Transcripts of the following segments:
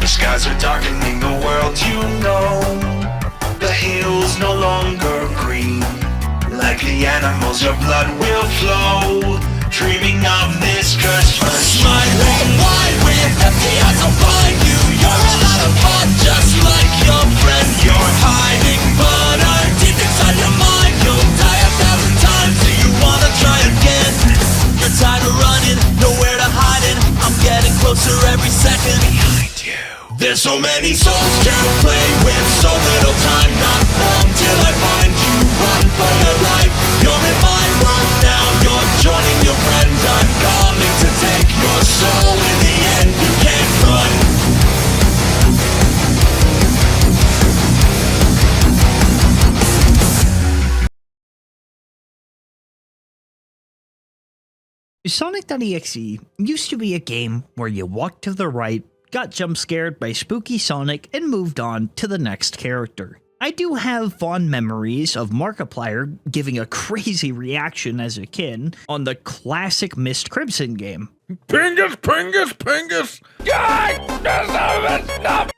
skies are darkening the world, you know. The hills no longer green. Like the animals, your blood will flow. Dreaming of this Christmas. Smiling wide with empty eyes, I'll find you. You're a lot of fun, just like your friend. You're hiding, but I'm deep inside your mind. You'll die 1,000 times, do you wanna try again? You're tired of running, nowhere to hide it. I'm getting closer every second. Behind you. There's so many souls to play with, so little time. Not long till I find you. Run for your life. You're in my world now. You're joining your friends. I'm coming to take your soul. In the end, you can't run. Sonic.exe used to be a game where you walked to the right, got jump scared by spooky Sonic, and moved on to the next character. I do have fond memories of Markiplier giving a crazy reaction as a kid on the classic Mist Crimson game. Pingus, Pingus, Pingus!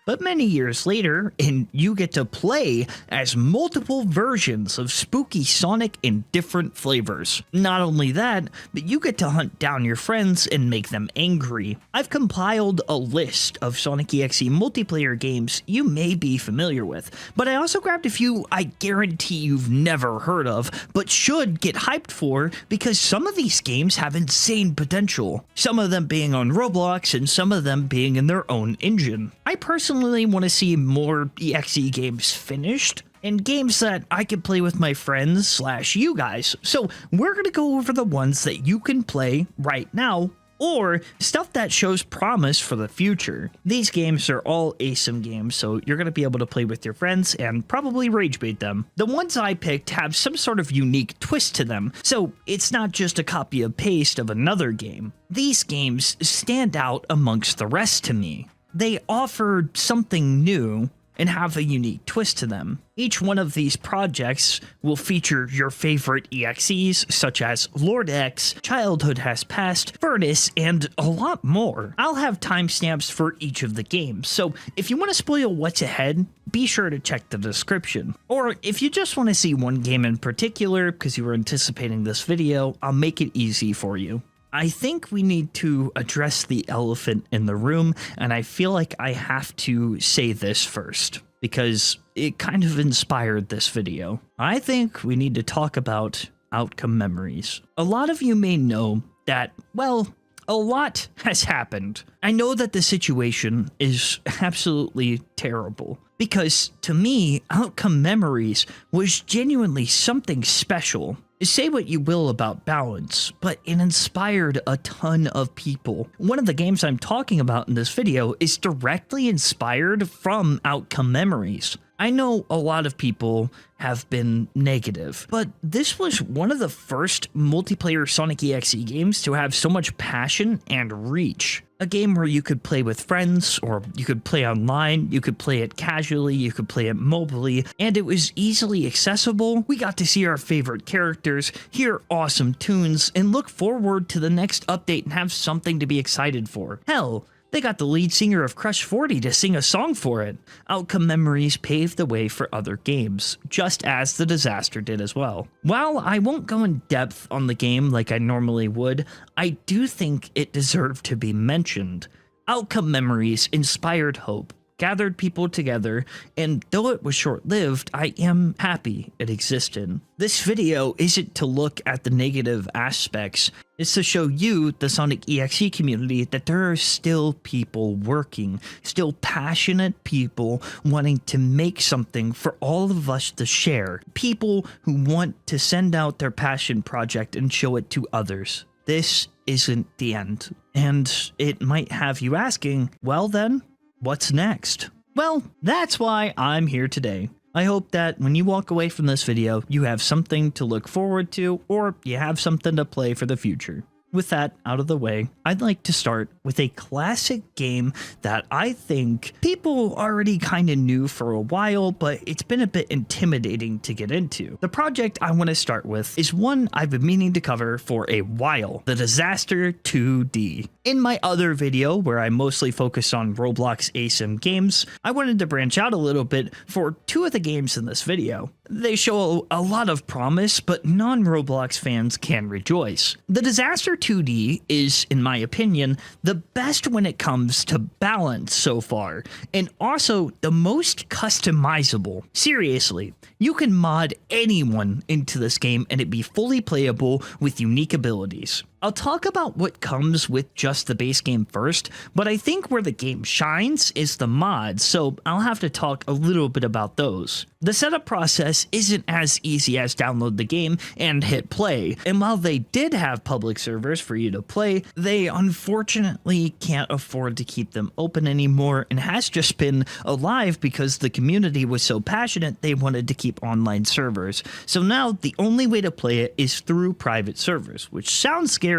But many years later, and you get to play as multiple versions of spooky Sonic in different flavors. Not only that, but you get to hunt down your friends and make them angry. I've compiled a list of Sonic.exe multiplayer games you may be familiar with, but I also grabbed a few I guarantee you've never heard of, but should get hyped for because some of these games have insane potential. Some of them being on Roblox and some of them being in their own engine. I personally want to see more EXE games finished and games that I can play with my friends / you guys. So we're going to go over the ones that you can play right now, or stuff that shows promise for the future. These games are all ASIM games, so you're going to be able to play with your friends and probably rage bait them. The ones I picked have some sort of unique twist to them, so it's not just a copy and paste of another game. These games stand out amongst the rest to me. They offer something new and have a unique twist to them. Each one of these projects will feature your favorite EXEs such as Lord X, Childhood Has Passed, Furnace, and a lot more. I'll have timestamps for each of the games, so if you want to spoil what's ahead, be sure to check the description. Or if you just want to see one game in particular because you were anticipating this video, I'll make it easy for you. I think we need to address the elephant in the room, and I feel like I have to say this first, because it kind of inspired this video. I think we need to talk about outcome memories. A lot of you may know that, well, a lot has happened. I know that the situation is absolutely terrible, because to me, outcome memories was genuinely something special. Say what you will about balance, but it inspired a ton of people. One of the games I'm talking about in this video is directly inspired from outcome memories. I know a lot of people have been negative, but this was one of the first multiplayer Sonic.exe games to have so much passion and reach. A game where you could play with friends, or you could play online, you could play it casually, you could play it mobilely, and it was easily accessible. We got to see our favorite characters, hear awesome tunes, and look forward to the next update and have something to be excited for. Hell, they got the lead singer of Crush 40 to sing a song for it. Outcome memories paved the way for other games, just as the disaster did as well. While I won't go in depth on the game like I normally would, I do think it deserved to be mentioned. Outcome memories inspired hope, gathered people together, and though it was short-lived, I am happy it existed. This video isn't to look at the negative aspects, it's to show you, the Sonic.exe community, that there are still people working, still passionate people wanting to make something for all of us to share, people who want to send out their passion project and show it to others. This isn't the end, and it might have you asking, well then, what's next? Well, that's why I'm here today. I hope that when you walk away from this video, you have something to look forward to, or you have something to play for the future. With that out of the way, I'd like to start with a classic game that I think people already kind of knew for a while, but it's been a bit intimidating to get into. The project I want to start with is one I've been meaning to cover for a while, The Disaster 2D. In my other video, where I mostly focus on Roblox ASIM games, I wanted to branch out a little bit for two of the games in this video. They show a lot of promise, but non-Roblox fans can rejoice. The Disaster 2D is, in my opinion, the best when it comes to balance so far, and also the most customizable. Seriously, you can mod anyone into this game and it be fully playable with unique abilities. I'll talk about what comes with just the base game first, but I think where the game shines is the mods, so I'll have to talk a little bit about those. The setup process isn't as easy as download the game and hit play, and while they did have public servers for you to play, they unfortunately can't afford to keep them open anymore and has just been alive because the community was so passionate they wanted to keep online servers. So now the only way to play it is through private servers, which sounds scary,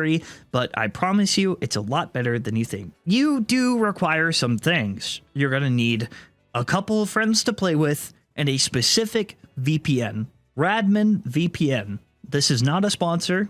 but I promise you it's a lot better than you think. You do require some things. You're gonna need a couple of friends to play with and a specific VPN, Radman VPN. This is not a sponsor.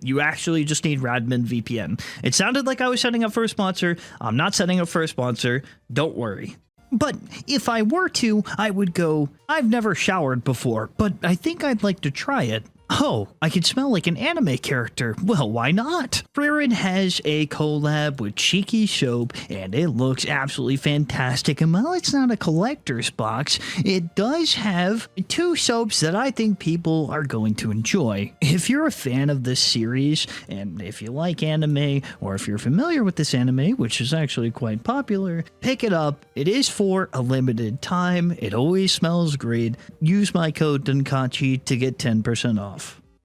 You actually just need Radman VPN. It sounded like I was setting up for a sponsor. I'm not setting up for a sponsor. Don't worry. But if I were to, I would go, I've never showered before, but I think I'd like to try it. Oh, I can smell like an anime character. Well, why not? Freerin has a collab with Cheeky Soap, and it looks absolutely fantastic. And while it's not a collector's box, it does have two soaps that I think people are going to enjoy. If you're a fan of this series, and if you like anime, or if you're familiar with this anime, which is actually quite popular, pick it up. It is for a limited time. It always smells great. Use my code Dunkachi to get 10% off.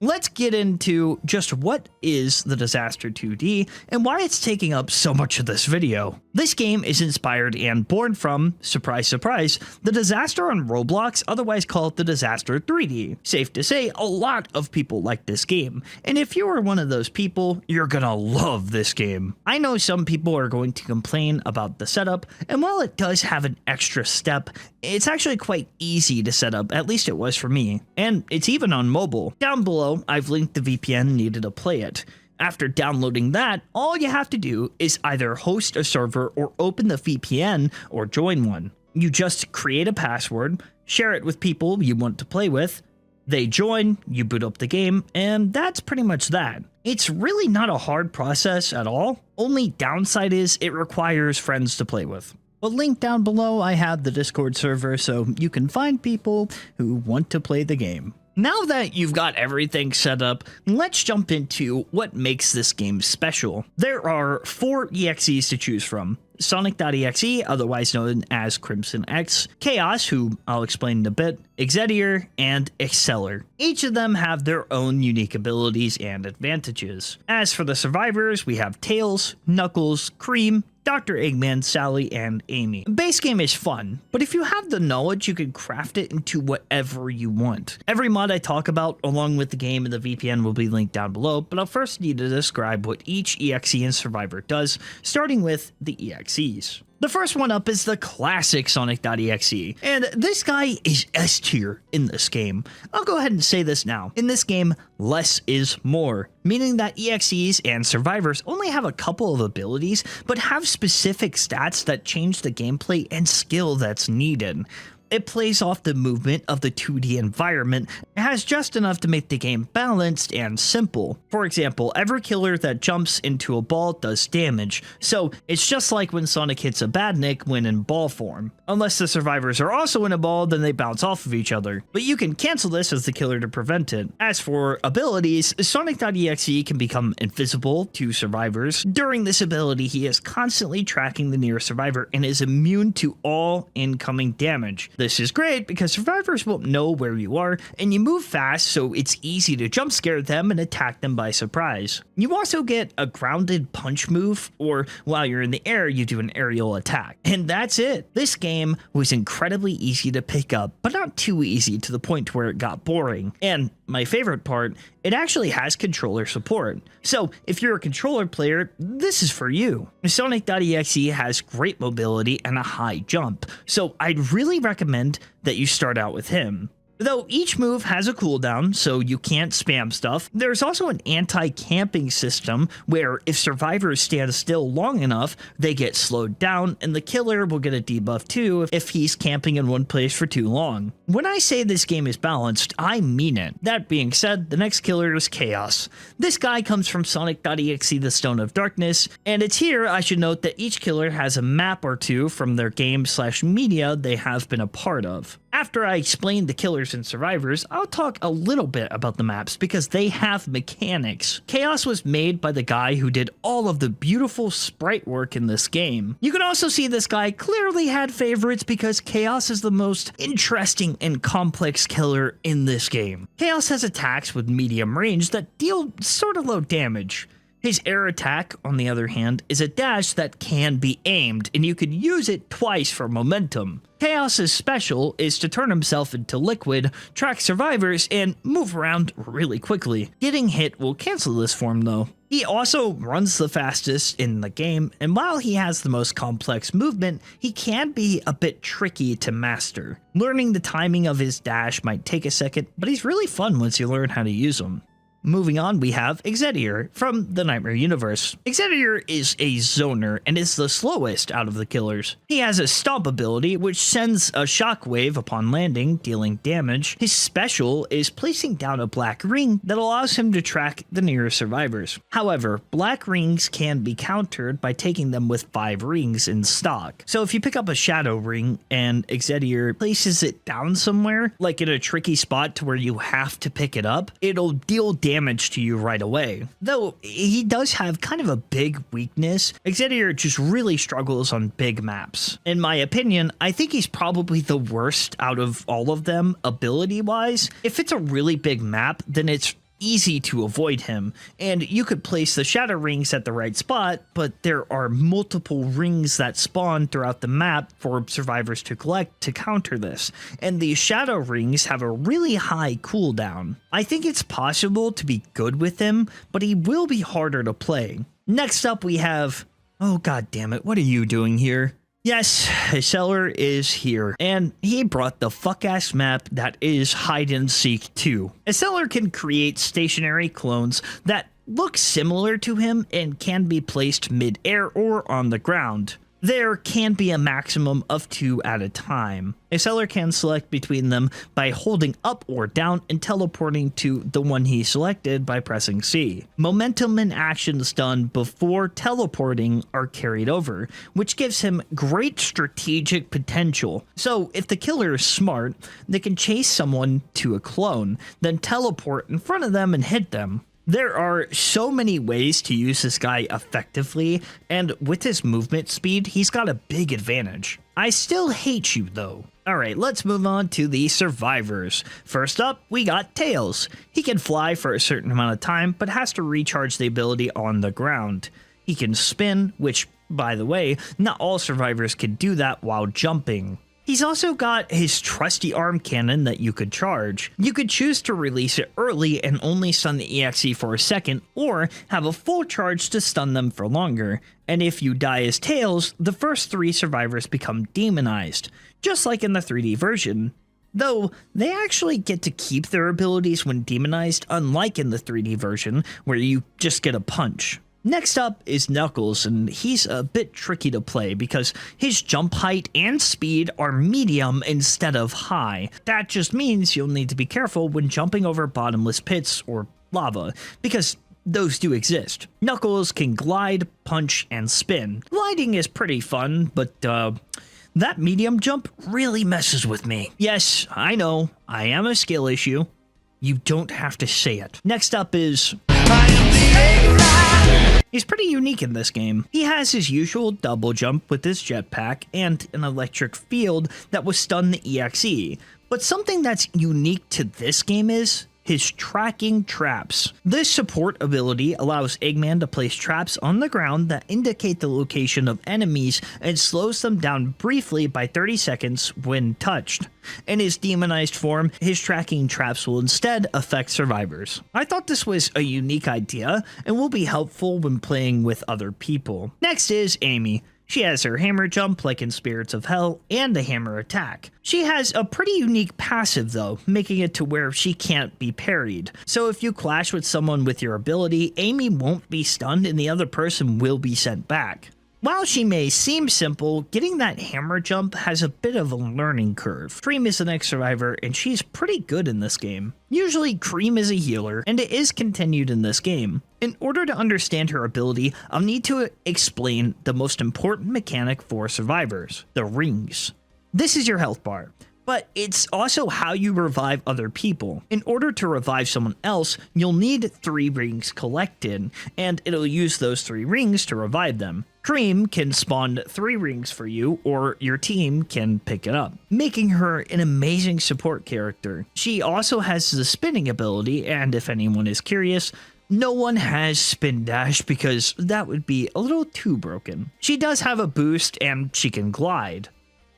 Let's get into just what is the Disaster 2D and why it's taking up so much of this video. This game is inspired and born from, surprise surprise, the disaster on Roblox, otherwise called the Disaster 3D. Safe to say, a lot of people like this game, and if you are one of those people, you're gonna love this game. I know some people are going to complain about the setup, and while it does have an extra step, it's actually quite easy to set up, at least it was for me, and it's even on mobile. Down below, I've linked the VPN needed to play it. After downloading that, all you have to do is either host a server or open the VPN or join one. You just create a password, share it with people you want to play with, they join, you boot up the game, and that's pretty much that. It's really not a hard process at all. Only downside is it requires friends to play with. But link down below, I have the Discord server so you can find people who want to play the game. Now that you've got everything set up, let's jump into what makes this game special. There are 4 EXEs to choose from. Sonic.exe, otherwise known as Crimson X, Chaos, who I'll explain in a bit, Exedier, and Exceller. Each of them have their own unique abilities and advantages. As for the survivors, we have Tails, Knuckles, Cream, Dr. Eggman, Sally, and Amy. The base game is fun, but if you have the knowledge, you can craft it into whatever you want. Every mod I talk about, along with the game and the VPN, will be linked down below, but I'll first need to describe what each EXE and survivor does, starting with the EXEs. The first one up is the classic Sonic.exe, and this guy is S tier in this game. I'll go ahead and say this now. In this game, less is more, meaning that EXEs and survivors only have a couple of abilities, but have specific stats that change the gameplay and skill that's needed. It plays off the movement of the 2D environment and has just enough to make the game balanced and simple. For example, every killer that jumps into a ball does damage, so it's just like when Sonic hits a badnik when in ball form. Unless the survivors are also in a ball, then they bounce off of each other. But you can cancel this as the killer to prevent it. As for abilities, Sonic.exe can become invisible to survivors. During this ability, he is constantly tracking the nearest survivor and is immune to all incoming damage. This is great because survivors won't know where you are, and you move fast, so it's easy to jump scare them and attack them by surprise. You also get a grounded punch move, or while you're in the air, you do an aerial attack. And that's it. This game was incredibly easy to pick up, but not too easy to the point where it got boring. And my favorite part, it actually has controller support. So if you're a controller player, this is for you. Sonic.exe has great mobility and a high jump, so I'd really recommend that you start out with him. Though each move has a cooldown, so you can't spam stuff, there's also an anti-camping system where if survivors stand still long enough, they get slowed down, and the killer will get a debuff too if he's camping in one place for too long. When I say this game is balanced, I mean it. That being said, the next killer is Chaos. This guy comes from Sonic.exe, the Stone of Darkness, and it's here I should note that each killer has a map or two from their game/media they have been a part of. After I explain the killers and survivors, I'll talk a little bit about the maps because they have mechanics. Chaos was made by the guy who did all of the beautiful sprite work in this game. You can also see this guy clearly had favorites because Chaos is the most interesting and complex killer in this game. Chaos has attacks with medium range that deal sort of low damage. His air attack, on the other hand, is a dash that can be aimed, and you could use it twice for momentum. Chaos's special is to turn himself into liquid, track survivors, and move around really quickly. Getting hit will cancel this form though. He also runs the fastest in the game, and while he has the most complex movement, he can be a bit tricky to master. Learning the timing of his dash might take a second, but he's really fun once you learn how to use him. Moving on, we have Exes from the Nightmare universe. Exes is a zoner and is the slowest out of the killers. He has a stomp ability which sends a shockwave upon landing, dealing damage. His special is placing down a black ring that allows him to track the nearest survivors. However, black rings can be countered by taking them with 5 rings in stock. So if you pick up a shadow ring and Exes places it down somewhere, like in a tricky spot to where you have to pick it up, it'll deal damage to you right away. Though he does have kind of a big weakness, Exes just really struggles on big maps. In my opinion, I think he's probably the worst out of all of them ability-wise. If it's a really big map, then it's easy to avoid him, and you could place the shadow rings at the right spot, but there are multiple rings that spawn throughout the map for survivors to collect to counter this, and these shadow rings have a really high cooldown. I think it's possible to be good with him, but he will be harder to play. Next up we have... oh god damn it, what are you doing here? Yes, Seller is here, and he brought the fuck-ass map that is Hide and Seek 2. Seller can create stationary clones that look similar to him and can be placed mid-air or on the ground. There can be a maximum of 2 at a time. A seller can select between them by holding up or down and teleporting to the one he selected by pressing C. Momentum and actions done before teleporting are carried over, which gives him great strategic potential. So if the killer is smart, they can chase someone to a clone, then teleport in front of them and hit them. There are so many ways to use this guy effectively, and with his movement speed, he's got a big advantage. I still hate you though. Alright, let's move on to the survivors. First up, we got Tails. He can fly for a certain amount of time, but has to recharge the ability on the ground. He can spin, which, by the way, not all survivors can do that while jumping. He's also got his trusty arm cannon that you could charge. You could choose to release it early and only stun the EXE for a second, or have a full charge to stun them for longer. And if you die as Tails, the first 3 survivors become demonized, just like in the 3D version. Though, they actually get to keep their abilities when demonized, unlike in the 3D version, where you just get a punch. Next up is Knuckles, and he's a bit tricky to play because his jump height and speed are medium instead of high. That just means you'll need to be careful when jumping over bottomless pits or lava, because those do exist. Knuckles can glide, punch, and spin. Gliding is pretty fun, but that medium jump really messes with me. Yes, I know, I am a skill issue. You don't have to say it. Next up is... He's pretty unique in this game. He has his usual double jump with his jetpack and an electric field that will stun the EXE, but something that's unique to this game is his tracking traps. This support ability allows Eggman to place traps on the ground that indicate the location of enemies and slows them down briefly by 30 seconds when touched. In his demonized form, his tracking traps will instead affect survivors. I thought this was a unique idea and will be helpful when playing with other people. Next is Amy. She has her hammer jump like in Spirits of Hell and a hammer attack. She has a pretty unique passive though, making it to where she can't be parried. So if you clash with someone with your ability, Amy won't be stunned and the other person will be sent back. While she may seem simple, getting that hammer jump has a bit of a learning curve. Cream is the next survivor and she's pretty good in this game. Usually Cream is a healer and it is continued in this game. In order to understand her ability, I'll need to explain the most important mechanic for survivors, the rings. This is your health bar, but it's also how you revive other people. In order to revive someone else, you'll need 3 rings collected, and it'll use those 3 rings to revive them. Cream can spawn 3 rings for you, or your team can pick it up, making her an amazing support character. She also has the spinning ability, and if anyone is curious, no one has spin dash because that would be a little too broken. She does have a boost and she can glide.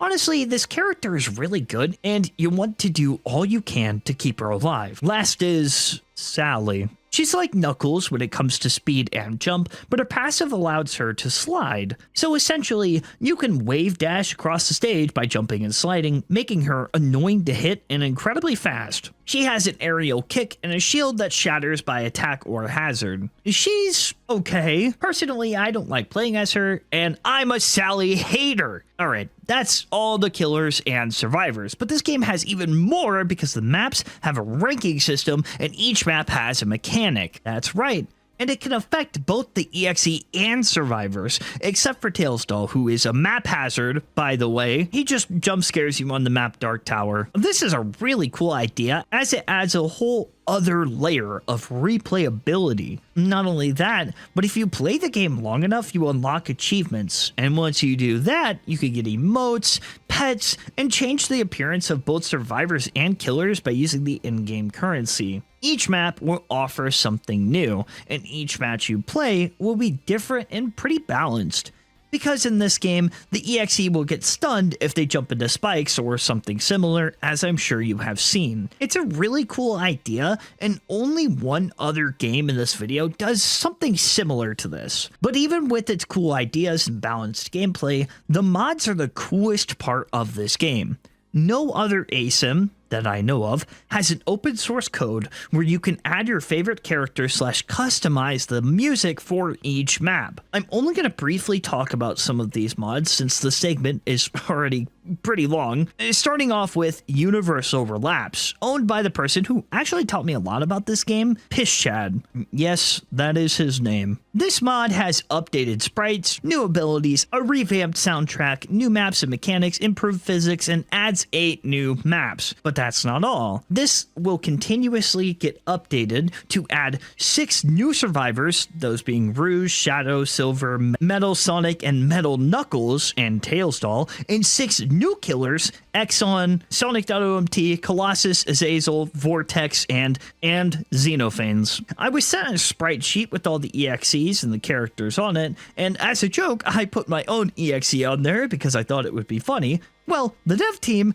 Honestly, this character is really good and you want to do all you can to keep her alive. Last is Sally. She's like Knuckles when it comes to speed and jump, but her passive allows her to slide. So essentially, you can wave dash across the stage by jumping and sliding, making her annoying to hit and incredibly fast. She has an aerial kick and a shield that shatters by attack or hazard. She's okay. Personally, I don't like playing as her, and I'm a Sally hater. Alright, that's all the killers and survivors, but this game has even more because the maps have a ranking system and each map has a mechanic. That's right. And it can affect both the EXE and survivors, except for Tailsdoll, who is a map hazard, by the way. He just jump scares you on the map Dark Tower. This is a really cool idea, as it adds a whole other layer of replayability. Not only that, but if you play the game long enough, you unlock achievements. And once you do that, you can get emotes, pets, and change the appearance of both survivors and killers by using the in-game currency. Each map will offer something new, and each match you play will be different and pretty balanced. Because in this game, the EXE will get stunned if they jump into spikes or something similar, as I'm sure you have seen. It's a really cool idea, and only one other game in this video does something similar to this. But even with its cool ideas and balanced gameplay, the mods are the coolest part of this game. No other ASIM that I know of has an open source code where you can add your favorite character / customize the music for each map. I'm only going to briefly talk about some of these mods since the segment is already pretty long, starting off with Universal Relapse, owned by the person who actually taught me a lot about this game, Pish Chad. Yes, that is his name. This mod has updated sprites, new abilities, a revamped soundtrack, new maps and mechanics, improved physics, and adds 8 new maps. But that's not all. This will continuously get updated to add 6 new survivors, those being Rouge, Shadow, Silver, Metal Sonic, and Metal Knuckles, and Tailsdoll, and 6 new killers, Exxon, Sonic.exe, Colossus, Azazel, Vortex, and Xenophanes. I was sent a sprite sheet with all the EXEs and the characters on it, and as a joke, I put my own EXE on there because I thought it would be funny. Well, the dev team,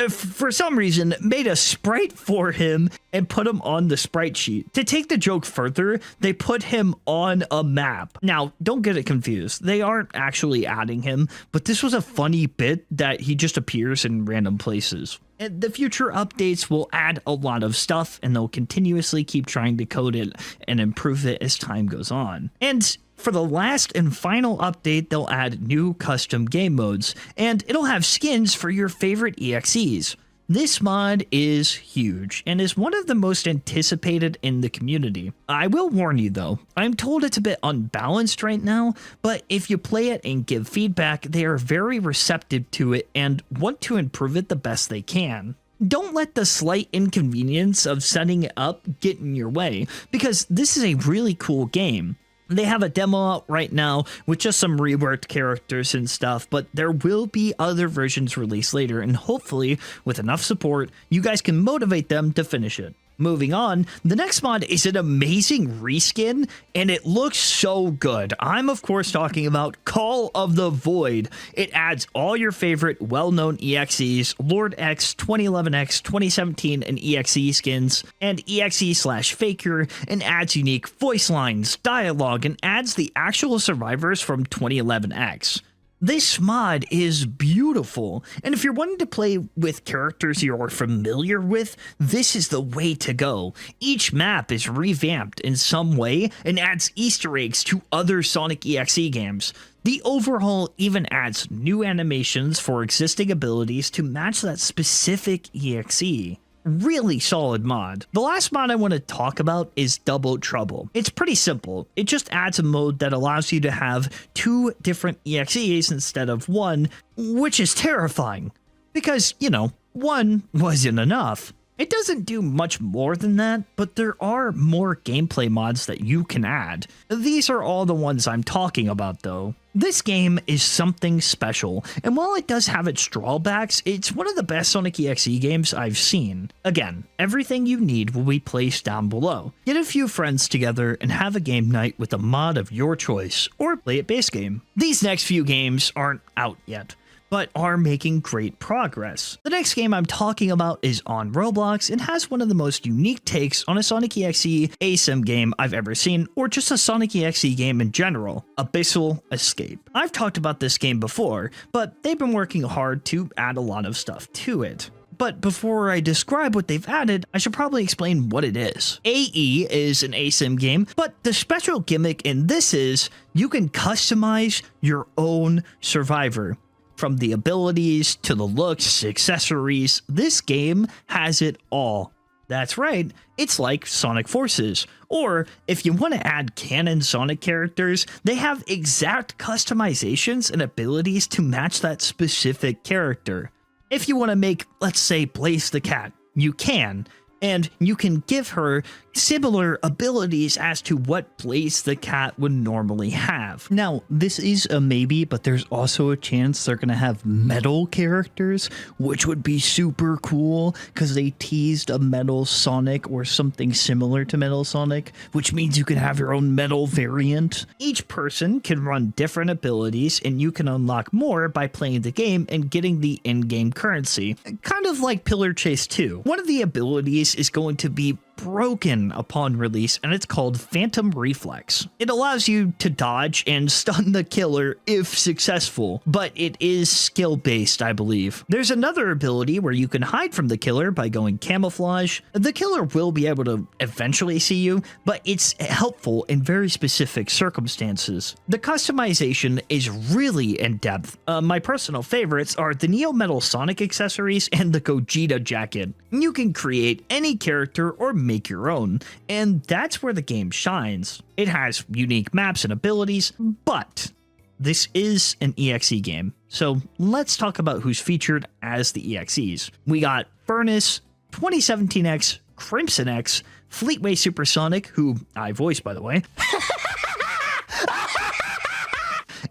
for some reason, made a sprite for him and put him on the sprite sheet. To take the joke further, they put him on a map. Now, don't get it confused. They aren't actually adding him, but this was a funny bit that he just appears in random places. And the future updates will add a lot of stuff, and they'll continuously keep trying to code it and improve it as time goes on. And for the last and final update, they'll add new custom game modes, and it'll have skins for your favorite EXEs. This mod is huge, and is one of the most anticipated in the community. I will warn you though, I'm told it's a bit unbalanced right now, but if you play it and give feedback, they are very receptive to it and want to improve it the best they can. Don't let the slight inconvenience of setting it up get in your way, because this is a really cool game. They have a demo out right now with just some reworked characters and stuff, but there will be other versions released later, and hopefully, with enough support, you guys can motivate them to finish it. Moving on, the next mod is an amazing reskin, and it looks so good. I'm of course talking about Call of the Void. It adds all your favorite well-known EXEs, Lord X, 2011X, 2017, and EXE skins, and EXE/Faker, and adds unique voice lines, dialogue, and adds the actual survivors from 2011X. This mod is beautiful, and if you're wanting to play with characters you're familiar with, this is the way to go. Each map is revamped in some way and adds Easter eggs to other Sonic.exe games. The overhaul even adds new animations for existing abilities to match that specific EXE. Really solid mod. The last mod I want to talk about is Double Trouble. It's pretty simple. It just adds a mode that allows you to have 2 different EXEs instead of 1, which is terrifying. Because, you know, 1 wasn't enough. It doesn't do much more than that, but there are more gameplay mods that you can add. These are all the ones I'm talking about though. This game is something special, and while it does have its drawbacks, it's one of the best Sonic.exe games I've seen. Again, everything you need will be placed down below. Get a few friends together and have a game night with a mod of your choice, or play it base game. These next few games aren't out yet, but are making great progress. The next game I'm talking about is on Roblox and has one of the most unique takes on a Sonic.exe ASIM game I've ever seen, or just a Sonic.exe game in general, Abyssal Escape. I've talked about this game before, but they've been working hard to add a lot of stuff to it. But before I describe what they've added, I should probably explain what it is. AE is an ASIM game, but the special gimmick in this is you can customize your own survivor. From the abilities to the looks, accessories, this game has it all. That's right, it's like Sonic Forces. Or, if you want to add canon Sonic characters, they have exact customizations and abilities to match that specific character. If you want to make, let's say, Blaze the Cat, you can. And you can give her similar abilities as to what Blaze the Cat would normally have. Now, this is a maybe, but there's also a chance they're going to have metal characters, which would be super cool because they teased a Metal Sonic or something similar to Metal Sonic, which means you can have your own metal variant. Each person can run different abilities, and you can unlock more by playing the game and getting the in-game currency. Kind of like Pillar Chase 2. One of the abilities is going to be broken upon release, and it's called Phantom Reflex. It allows you to dodge and stun the killer if successful, but it is skill based, I believe. There's another ability where you can hide from the killer by going camouflage. The killer will be able to eventually see you, but it's helpful in very specific circumstances. The customization is really in depth. My personal favorites are the Neo Metal Sonic accessories and the Gogeta jacket. You can create any character or make your own, and that's where the game shines. It has unique maps and abilities, but this is an EXE game, so let's talk about who's featured as the EXEs. We got Furnace, 2017X, Crimson X, Fleetway Supersonic, who I voiced by the way,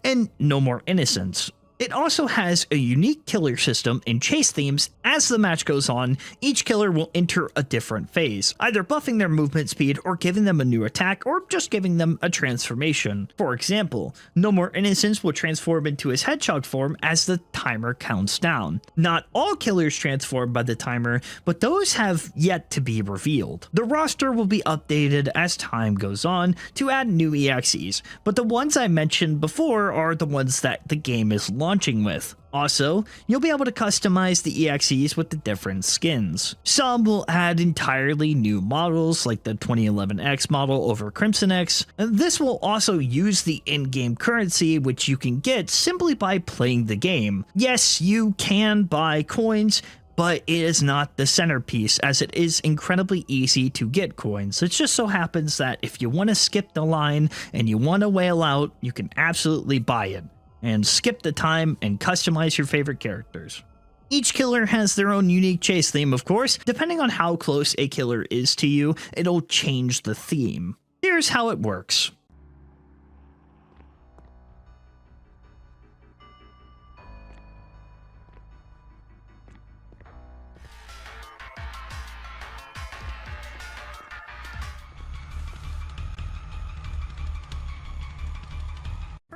and No More Innocence. It also has a unique killer system and chase themes. As the match goes on, each killer will enter a different phase, either buffing their movement speed or giving them a new attack or just giving them a transformation. For example, No More Innocence will transform into his hedgehog form as the timer counts down. Not all killers transform by the timer, but those have yet to be revealed. The roster will be updated as time goes on to add new EXEs, but the ones I mentioned before are the ones that the game is launching with. Also, you'll be able to customize the EXEs with the different skins. Some will add entirely new models like the 2011X model over Crimson X. This will also use the in-game currency, which you can get simply by playing the game. Yes, you can buy coins, but it is not the centerpiece, as it is incredibly easy to get coins. It just so happens that if you want to skip the line and you want to whale out, you can absolutely buy it and skip the time and customize your favorite characters. Each killer has their own unique chase theme, of course. Depending on how close a killer is to you, it'll change the theme. Here's how it works.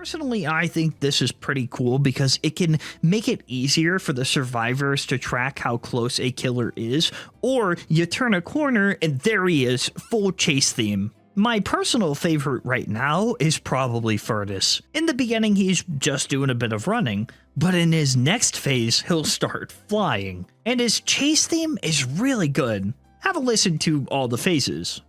Personally, I think this is pretty cool because it can make it easier for the survivors to track how close a killer is, or you turn a corner and there he is, full chase theme. My personal favorite right now is probably Furtus. In the beginning, he's just doing a bit of running, but in his next phase, he'll start flying. And his chase theme is really good. Have a listen to all the phases.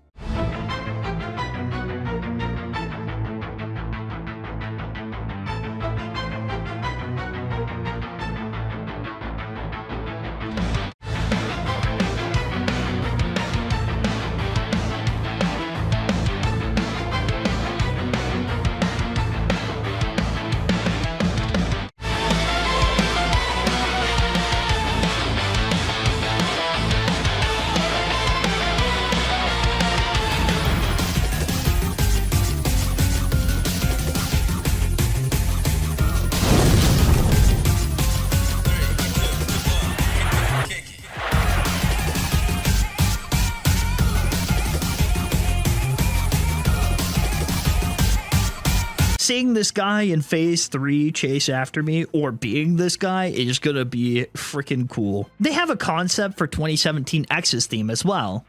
Seeing this guy in phase 3 chase after me, or being this guy, is gonna be freaking cool. They have a concept for 2017 Exes theme as well.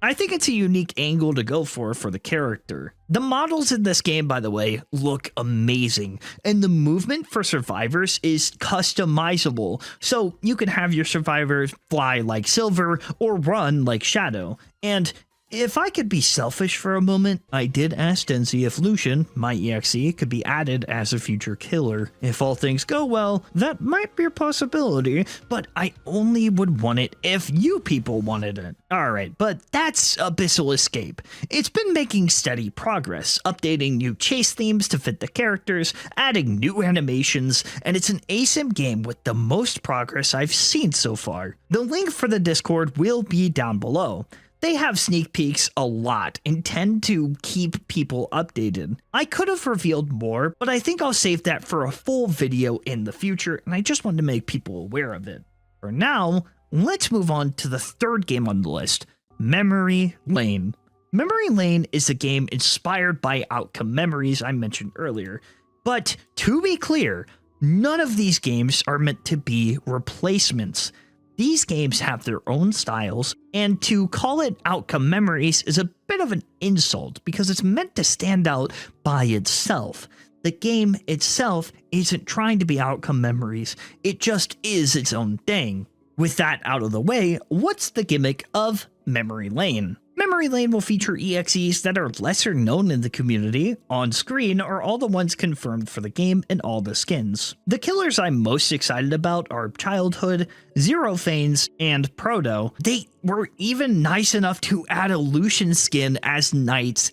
I think it's a unique angle to go for the character. The models in this game, by the way, look amazing, and the movement for survivors is customizable, so you can have your survivors fly like Silver or run like Shadow. And if I could be selfish for a moment, I did ask Denzi if Lucian, my EXE, could be added as a future killer. If all things go well, that might be a possibility, but I only would want it if you people wanted it. Alright, but that's Abyssal Escape. It's been making steady progress, updating new chase themes to fit the characters, adding new animations, and it's an ASIM game with the most progress I've seen so far. The link for the Discord will be down below. They have sneak peeks a lot and tend to keep people updated. I could have revealed more, but I think I'll save that for a full video in the future, and I just wanted to make people aware of it. For now, let's move on to the third game on the list, Memory Lane. Memory Lane is a game inspired by Outcome Memories I mentioned earlier, but to be clear, none of these games are meant to be replacements. These games have their own styles, and to call it Outcome Memories is a bit of an insult because it's meant to stand out by itself. The game itself isn't trying to be Outcome Memories, it just is its own thing. With that out of the way, what's the gimmick of Memory Lane? Memory Lane will feature EXEs that are lesser known in the community. On screen are all the ones confirmed for the game and all the skins. The killers I'm most excited about are Childhood, Zero Phanes, and Proto. They were even nice enough to add a Lucian skin as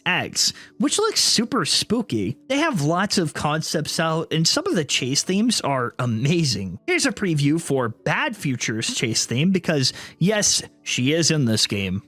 Exes, which looks super spooky. They have lots of concepts out, and some of the chase themes are amazing. Here's a preview for Bad Future's chase theme because, yes, she is in this game.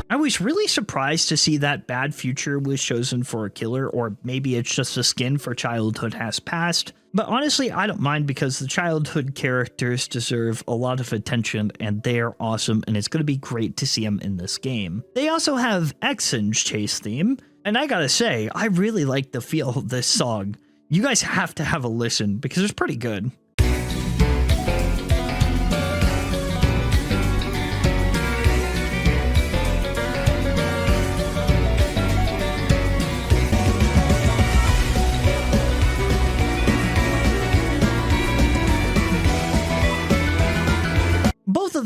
I was really surprised to see that Bad Future was chosen for a killer, or maybe it's just a skin for Childhood Has Passed. But honestly, I don't mind because the Childhood characters deserve a lot of attention and they are awesome, and it's going to be great to see them in this game. They also have Exes chase theme, and I gotta say, I really like the feel of this song. You guys have to have a listen because it's pretty good.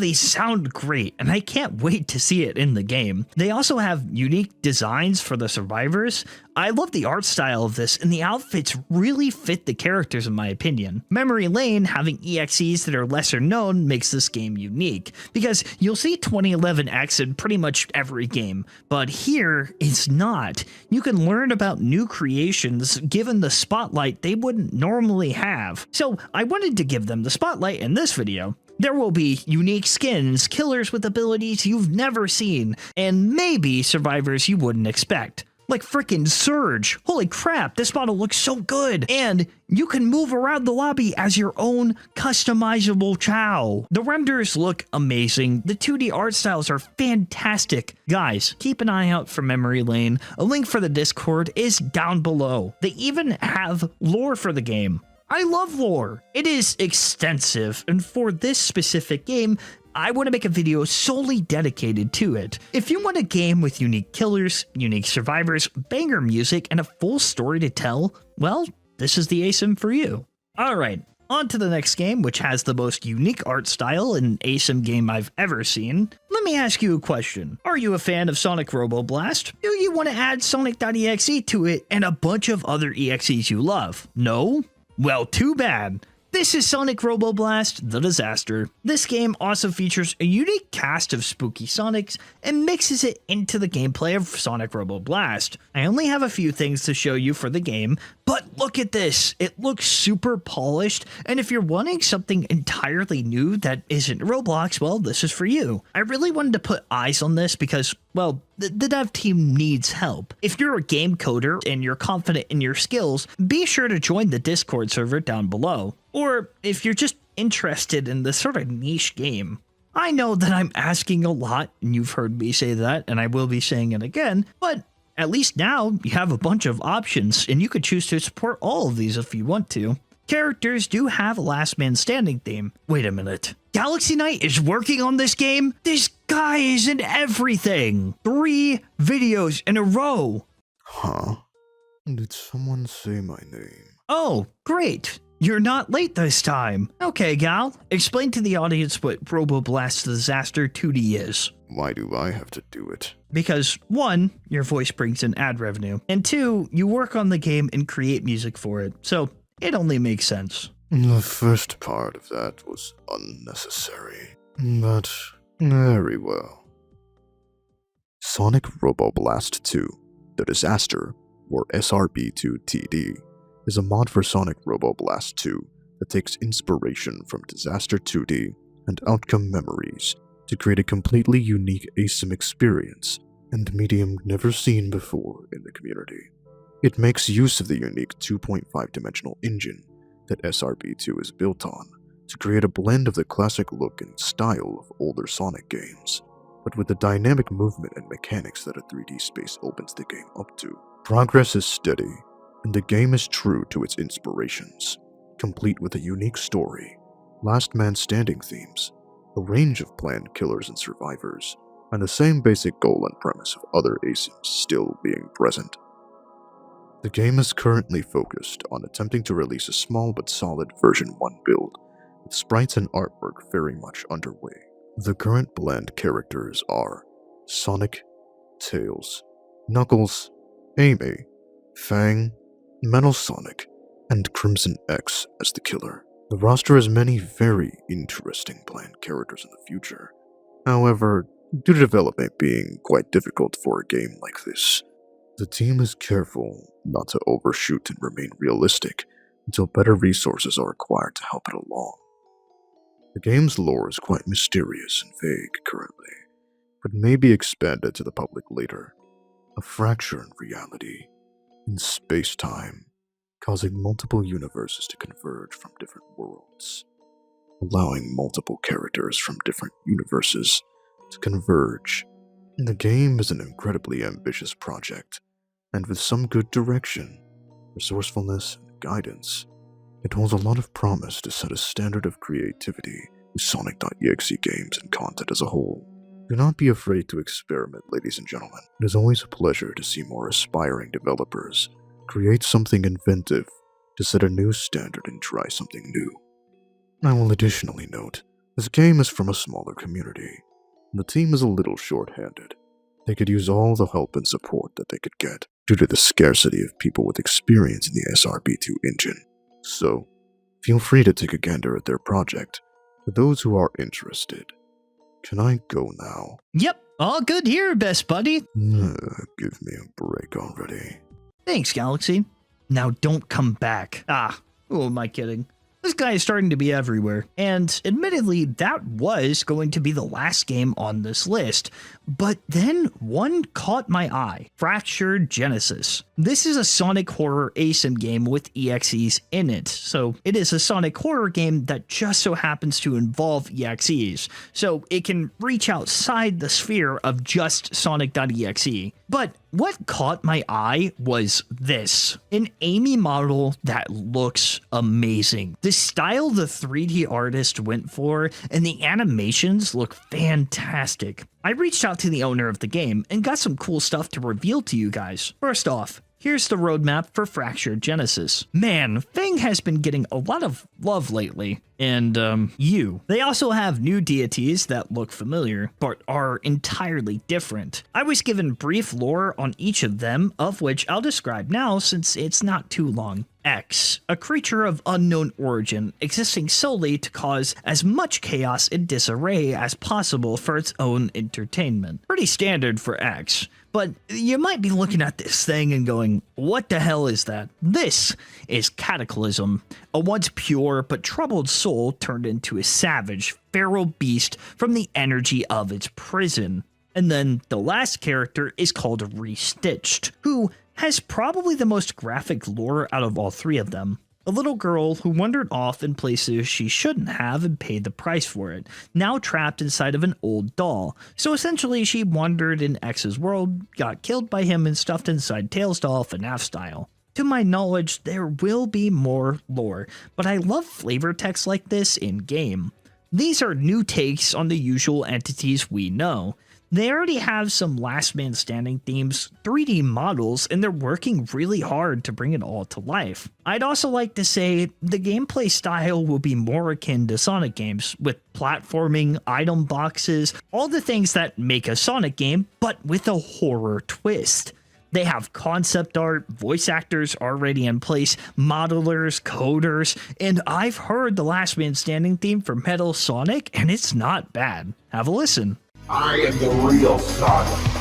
these sound great, and I can't wait to see it in the game. They also have unique designs for the survivors. I love the art style of this, and the outfits really fit the characters in my opinion. Memory Lane having EXEs that are lesser known makes this game unique, because you'll see 2011X in pretty much every game, but here it's not. You can learn about new creations given the spotlight they wouldn't normally have. So I wanted to give them the spotlight in this video. There will be unique skins, killers with abilities you've never seen, and maybe survivors you wouldn't expect. Like frickin' Surge. Holy crap, this model looks so good. And you can move around the lobby as your own customizable Chow. The renders look amazing. The 2D art styles are fantastic. Guys, keep an eye out for Memory Lane. A link for the Discord is down below. They even have lore for the game. I love lore. It is extensive, and for this specific game, I want to make a video solely dedicated to it. If you want a game with unique killers, unique survivors, banger music, and a full story to tell, well, this is the ASIM for you. Alright, on to the next game, which has the most unique art style in an ASIM game I've ever seen. Let me ask you a question. Are you a fan of Sonic Robo Blast? Do you want to add Sonic.exe to it and a bunch of other EXEs you love? No? Well, too bad. This is Sonic Robo Blast: The Disaster. This game also features a unique cast of spooky Sonics and mixes it into the gameplay of Sonic Robo Blast. I only have a few things to show you for the game, but look at this. It looks super polished, and if you're wanting something entirely new that isn't Roblox, well, this is for you. I really wanted to put eyes on this because, well, the dev team needs help. If you're a game coder and you're confident in your skills, be sure to join the Discord server down below. Or if you're just interested in this sort of niche game. I know that I'm asking a lot, and you've heard me say that, and I will be saying it again, but at least now you have a bunch of options, and you could choose to support all of these if you want to. Characters do have a last man standing theme. Wait a minute. Galaxy Knight is working on this game? This guy is in everything! 3 videos in a row! Huh? Did someone say my name? Oh, great. You're not late this time. Okay, Gal, explain to the audience what Robo Blast: The Disaster 2D is. Why do I have to do it? Because 1, your voice brings in ad revenue, and 2, you work on the game and create music for it, so it only makes sense. The first part of that was unnecessary, but very well. Sonic Robo Blast 2: The Disaster, or SRB2TD, is a mod for Sonic Robo Blast 2 that takes inspiration from Disaster 2D and Outcome Memories to create a completely unique ASIM experience and medium never seen before in the community. It makes use of the unique 2.5-dimensional engine that SRB2 is built on to create a blend of the classic look and style of older Sonic games, but with the dynamic movement and mechanics that a 3D space opens the game up to. Progress is steady, and the game is true to its inspirations, complete with a unique story, last man standing themes, a range of planned killers and survivors, and the same basic goal and premise of other ASIMs still being present. The game is currently focused on attempting to release a small but solid version 1 build, with sprites and artwork very much underway. The current blend characters are Sonic, Tails, Knuckles, Amy, Fang, Metal Sonic, and Crimson X as the killer. The roster has many very interesting planned characters in the future. However, due to development being quite difficult for a game like this, the team is careful not to overshoot and remain realistic until better resources are acquired to help it along. The game's lore is quite mysterious and vague currently, but may be expanded to the public later. A fracture in reality, in space-time, causing multiple universes to converge from different worlds, allowing multiple characters from different universes to converge. The game is an incredibly ambitious project, and with some good direction, resourcefulness, and guidance, it holds a lot of promise to set a standard of creativity with Sonic.exe games and content as a whole. Do not be afraid to experiment, ladies and gentlemen. It is always a pleasure to see more aspiring developers create something inventive to set a new standard and try something new. I will additionally note This game is from a smaller community. The team is a little short-handed. They could use all the help and support that they could get due to the scarcity of people with experience in the SRB2 engine. So, feel free to take a gander at their project for those who are interested. Can I go now? Yep, all good here, best buddy. Give me a break already. Thanks, Galaxy. Now don't come back. Who am I kidding? This guy is starting to be everywhere, and admittedly, that was going to be the last game on this list, but then one caught my eye, Fractured Genesis. This is a Sonic horror ASIM game with EXEs in it, so it is a Sonic horror game that just so happens to involve EXEs, so it can reach outside the sphere of just Sonic.exe. But what caught my eye was this, an Amy model that looks amazing. The style the 3D artist went for and the animations look fantastic. I reached out to the owner of the game and got some cool stuff to reveal to you guys. First off, here's the roadmap for Fractured Genesis. Man, Fang has been getting a lot of love lately. And, They also have new deities that look familiar, but are entirely different. I was given brief lore on each of them, of which I'll describe now since it's not too long. X, a creature of unknown origin, existing solely to cause as much chaos and disarray as possible for its own entertainment. Pretty standard for X. But you might be looking at this thing and going, what the hell is that? This is Cataclysm, a once pure but troubled soul turned into a savage, feral beast from the energy of its prison. And then the last character is called Restitched, who has probably the most graphic lore out of all three of them. A little girl who wandered off in places she shouldn't have and paid the price for it, now trapped inside of an old doll. So essentially she wandered in X's world, got killed by him and stuffed inside Tails' doll FNAF style. To my knowledge, there will be more lore, but I love flavor text like this in-game. These are new takes on the usual entities we know. They already have some last man standing themes, 3D models, and they're working really hard to bring it all to life. I'd also like to say the gameplay style will be more akin to Sonic games, with platforming, item boxes, all the things that make a Sonic game, but with a horror twist. They have concept art, voice actors already in place, modelers, coders, and I've heard the last man standing theme for Metal Sonic, and it's not bad. Have a listen. I am the real Sonic.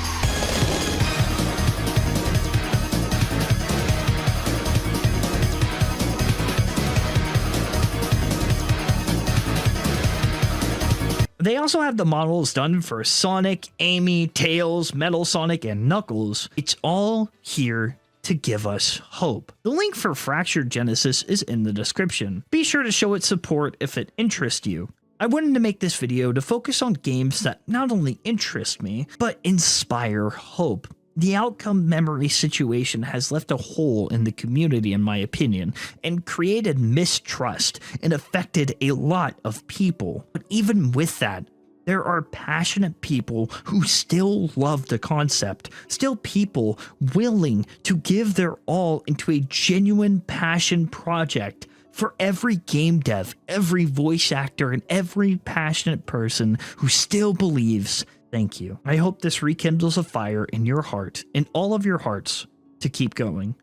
They also have the models done for Sonic, Amy, Tails, Metal Sonic, and Knuckles. It's all here to give us hope. The link for Fractured Genesis is in the description. Be sure to show its support if it interests you. I wanted to make this video to focus on games that not only interest me, but inspire hope. The outcome memory situation has left a hole in the community in my opinion, and created mistrust and affected a lot of people. But even with that, there are passionate people who still love the concept, still people willing to give their all into a genuine passion project. For every game dev, every voice actor, and every passionate person who still believes, thank you. I hope this rekindles a fire in your heart, in all of your hearts, to keep going,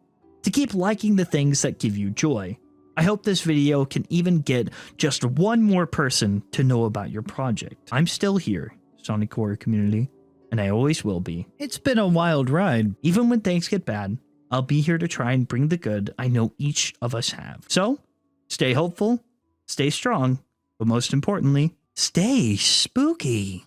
to keep liking the things that give you joy. I hope this video can even get just one more person to know about your project. I'm still here, Sonic Horror community, and I always will be. It's been a wild ride. Even when things get bad, I'll be here to try and bring the good I know each of us have. So, stay hopeful, stay strong, but most importantly, stay spooky.